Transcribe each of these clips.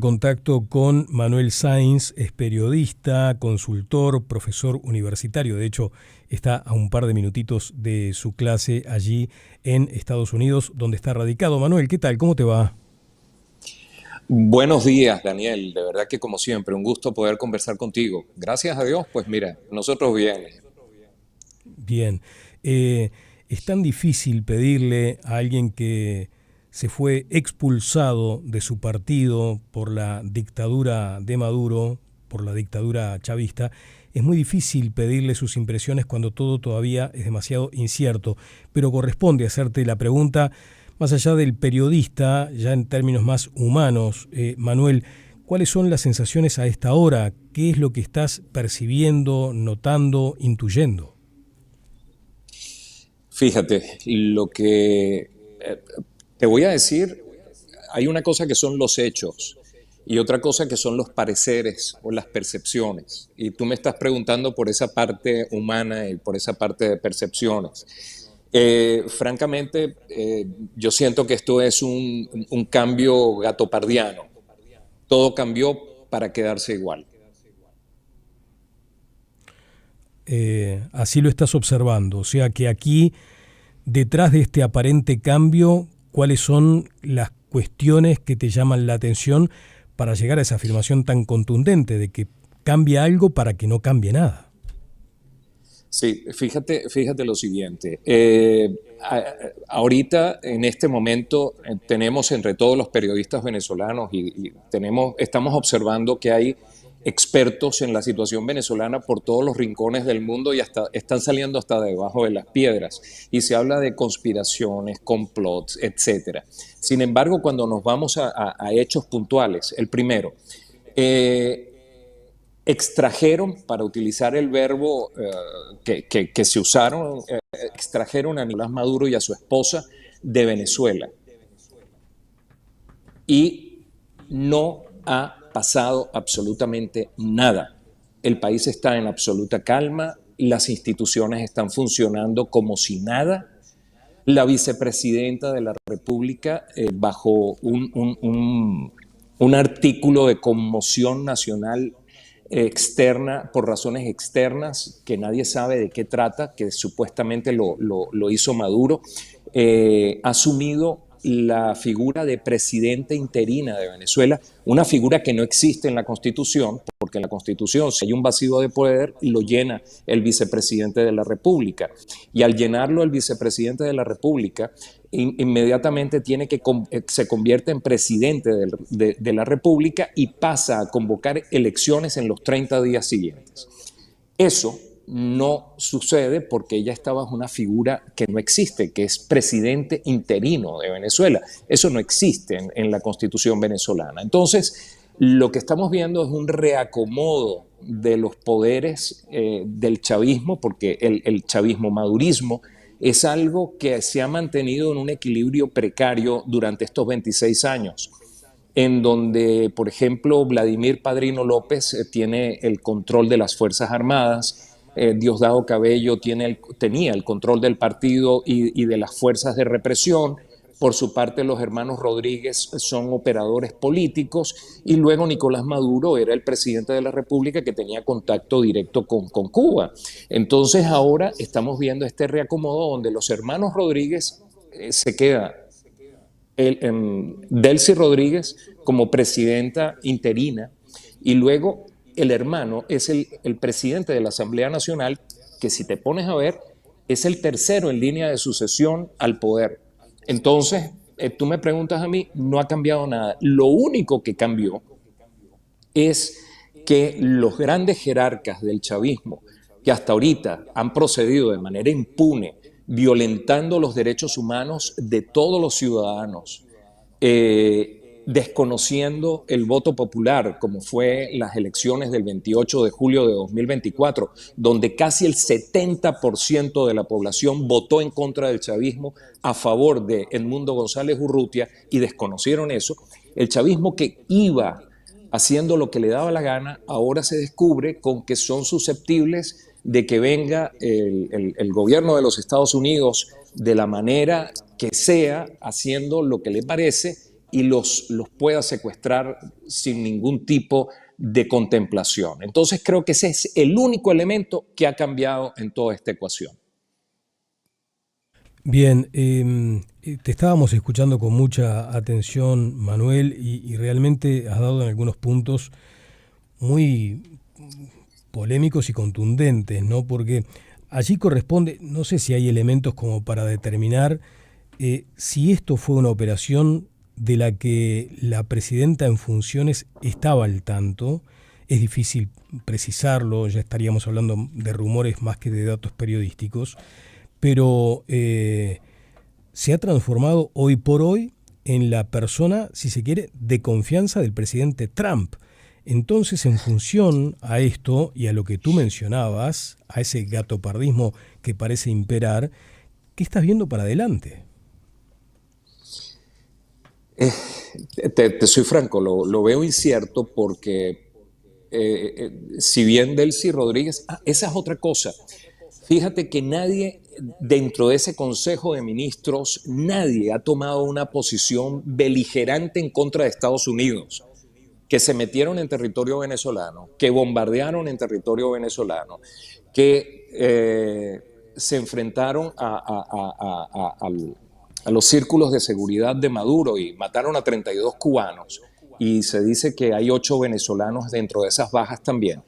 Contacto con Manuel Sáenz, es periodista, consultor, profesor universitario. De hecho, está a un par de minutitos de su clase allí en Estados Unidos, donde está radicado. Manuel, ¿qué tal? ¿Cómo te va? Buenos días, Daniel. De verdad que como siempre, un gusto poder conversar contigo. Gracias a Dios, pues mira, nosotros bien. Bien. Es tan difícil pedirle a alguien que se fue expulsado de su partido por la dictadura de Maduro, por la dictadura chavista. Es muy difícil pedirle sus impresiones cuando todo todavía es demasiado incierto, pero corresponde hacerte la pregunta más allá del periodista, ya en términos más humanos. Manuel, ¿cuáles son las sensaciones a esta hora? ¿Qué es lo que estás percibiendo, notando, intuyendo? Fíjate, lo que te voy a decir, hay una cosa que son los hechos y otra cosa que son los pareceres o las percepciones. Y tú me estás preguntando por esa parte humana y por esa parte de percepciones. Francamente, yo siento que esto es un cambio gatopardiano. Todo cambió para quedarse igual. Así lo estás observando. O sea que aquí, detrás de este aparente cambio, ¿cuáles son las cuestiones que te llaman la atención para llegar a esa afirmación tan contundente de que cambia algo para que no cambie nada? Sí, fíjate lo siguiente. Ahorita, en este momento, tenemos entre todos los periodistas venezolanos y estamos observando que hay expertos en la situación venezolana por todos los rincones del mundo y hasta están saliendo hasta debajo de las piedras. Y se habla de conspiraciones, complots, etcétera. Sin embargo, cuando nos vamos a hechos puntuales, el primero, extrajeron, para utilizar el verbo que se usaron, extrajeron a Nicolás Maduro y a su esposa de Venezuela. Y no ha pasado absolutamente nada. El país está en absoluta calma, las instituciones están funcionando como si nada. La vicepresidenta de la República, bajo un artículo de conmoción nacional externa, por razones externas, que nadie sabe de qué trata, que supuestamente lo hizo Maduro, ha asumido la figura de presidenta interina de Venezuela, una figura que no existe en la Constitución, porque en la Constitución, si hay un vacío de poder, lo llena el vicepresidente de la República. Y al llenarlo el vicepresidente de la República, inmediatamente se convierte en presidente de la República y pasa a convocar elecciones en los 30 días siguientes. Eso no sucede porque ella está bajo una figura que no existe, que es presidente interino de Venezuela. Eso no existe en la Constitución venezolana. Entonces, lo que estamos viendo es un reacomodo de los poderes del chavismo, porque el chavismo-madurismo es algo que se ha mantenido en un equilibrio precario durante estos 26 años, en donde, por ejemplo, Vladimir Padrino López tiene el control de las Fuerzas Armadas, Diosdado Cabello tenía el control del partido y de las fuerzas de represión. Por su parte, los hermanos Rodríguez son operadores políticos y luego Nicolás Maduro era el presidente de la República que tenía contacto directo con Cuba. Entonces ahora estamos viendo este reacomodo donde los hermanos Rodríguez se queda Delcy Rodríguez como presidenta interina y luego el hermano es el presidente de la Asamblea Nacional, que si te pones a ver, es el tercero en línea de sucesión al poder. Entonces, tú me preguntas a mí, no ha cambiado nada. Lo único que cambió es que los grandes jerarcas del chavismo, que hasta ahorita han procedido de manera impune, violentando los derechos humanos de todos los ciudadanos, desconociendo el voto popular, como fue las elecciones del 28 de julio de 2024, donde casi el 70% de la población votó en contra del chavismo a favor de Edmundo González Urrutia y desconocieron eso. El chavismo, que iba haciendo lo que le daba la gana, ahora se descubre con que son susceptibles de que venga el gobierno de los Estados Unidos de la manera que sea, haciendo lo que le parece, y los pueda secuestrar sin ningún tipo de contemplación. Entonces creo que ese es el único elemento que ha cambiado en toda esta ecuación. Bien, te estábamos escuchando con mucha atención, Manuel, y realmente has dado en algunos puntos muy polémicos y contundentes, ¿no? Porque allí corresponde, no sé si hay elementos como para determinar si esto fue una operación de la que la presidenta en funciones estaba al tanto. Es difícil precisarlo, ya estaríamos hablando de rumores más que de datos periodísticos, pero se ha transformado hoy por hoy en la persona, si se quiere, de confianza del presidente Trump. Entonces, en función a esto y a lo que tú mencionabas, a ese gatopardismo que parece imperar, ¿qué estás viendo para adelante? Te soy franco, lo veo incierto porque si bien Delcy Rodríguez, esa es otra cosa. Fíjate que nadie dentro de ese Consejo de Ministros, nadie ha tomado una posición beligerante en contra de Estados Unidos, que se metieron en territorio venezolano, que bombardearon en territorio venezolano, que se enfrentaron a los círculos de seguridad de Maduro y mataron a 32 cubanos. Y se dice que hay 8 venezolanos dentro de esas bajas también.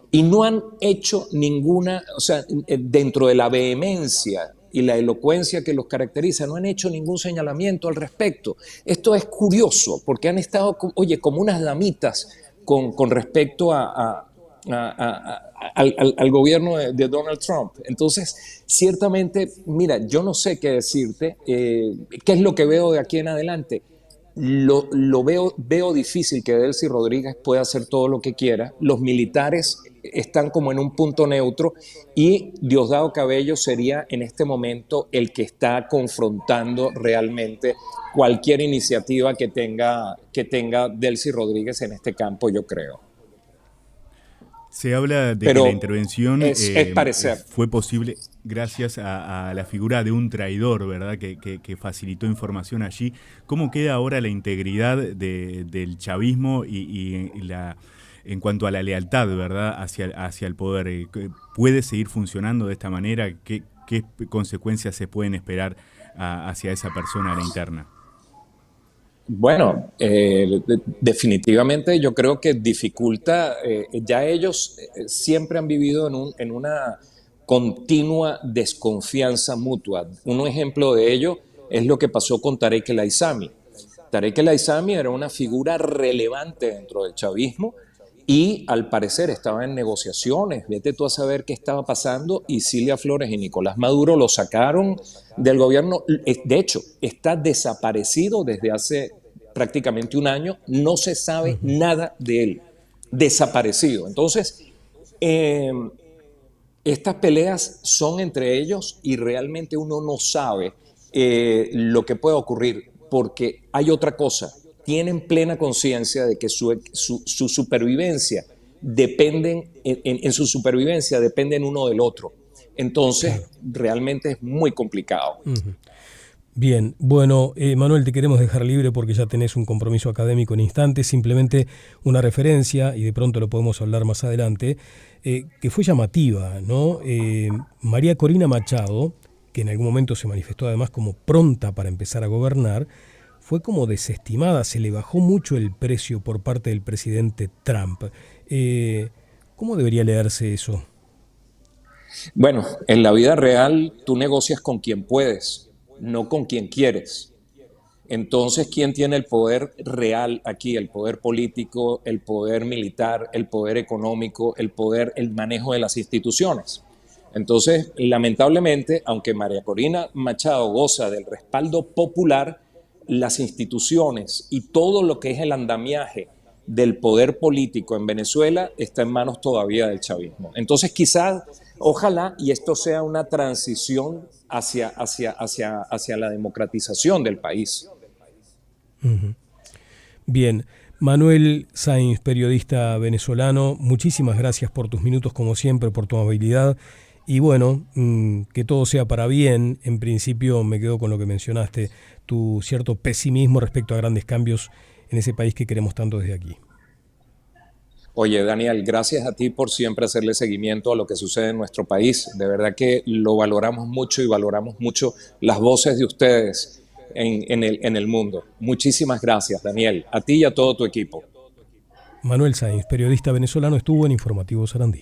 Y no han hecho ninguna, o sea, dentro de la vehemencia y la elocuencia que los caracteriza, no han hecho ningún señalamiento al respecto. Esto es curioso, porque han estado, oye, como unas damitas con respecto al gobierno de Donald Trump. Entonces, ciertamente, mira, yo no sé qué decirte, qué es lo que veo de aquí en adelante. Lo veo difícil que Delcy Rodríguez pueda hacer todo lo que quiera. Los militares están como en un punto neutro y Diosdado Cabello sería en este momento el que está confrontando realmente cualquier iniciativa que tenga Delcy Rodríguez en este campo, yo creo. Se habla de Pero que la intervención es parecer. fue posible gracias a la figura de un traidor, ¿verdad? Que facilitó información allí. ¿Cómo queda ahora la integridad del chavismo y en cuanto a la lealtad, ¿verdad? hacia el poder? ¿Puede seguir funcionando de esta manera? ¿Qué consecuencias se pueden esperar hacia esa persona a la interna? Bueno, definitivamente yo creo que dificulta, ya ellos siempre han vivido en una continua desconfianza mutua. Un ejemplo de ello es lo que pasó con Tarek El Aissami. Tarek El Aissami era una figura relevante dentro del chavismo y al parecer estaba en negociaciones, vete tú a saber qué estaba pasando, y Cilia Flores y Nicolás Maduro lo sacaron del gobierno. De hecho, está desaparecido desde hace prácticamente un año, no se sabe nada de él, desaparecido. Entonces, estas peleas son entre ellos y realmente uno no sabe lo que puede ocurrir, porque hay otra cosa. Tienen plena conciencia de que su supervivencia en su supervivencia dependen uno del otro. Entonces, realmente es muy complicado. Bien, bueno, Manuel, te queremos dejar libre porque ya tenés un compromiso académico en instantes, simplemente una referencia, y de pronto lo podemos hablar más adelante, que fue llamativa, ¿no? María Corina Machado, que en algún momento se manifestó además como pronta para empezar a gobernar, fue como desestimada, se le bajó mucho el precio por parte del presidente Trump. ¿Cómo debería leerse eso? Bueno, en la vida real tú negocias con quien puedes, no con quien quieres. Entonces, ¿quién tiene el poder real aquí? El poder político, el poder militar, el poder económico, el manejo de las instituciones. Entonces, lamentablemente, aunque María Corina Machado goza del respaldo popular, las instituciones y todo lo que es el andamiaje del poder político en Venezuela está en manos todavía del chavismo. Entonces, quizás, ojalá, y esto sea una transición hacia la democratización del país. Bien, Manuel Sáenz, periodista venezolano, muchísimas gracias por tus minutos, como siempre, por tu amabilidad y bueno, que todo sea para bien. En principio me quedo con lo que mencionaste, tu cierto pesimismo respecto a grandes cambios en ese país que queremos tanto desde aquí. Oye, Daniel, gracias a ti por siempre hacerle seguimiento a lo que sucede en nuestro país. De verdad que lo valoramos mucho y valoramos mucho las voces de ustedes en el mundo. Muchísimas gracias, Daniel, a ti y a todo tu equipo. Manuel Sáenz, periodista venezolano, estuvo en Informativo Sarandí.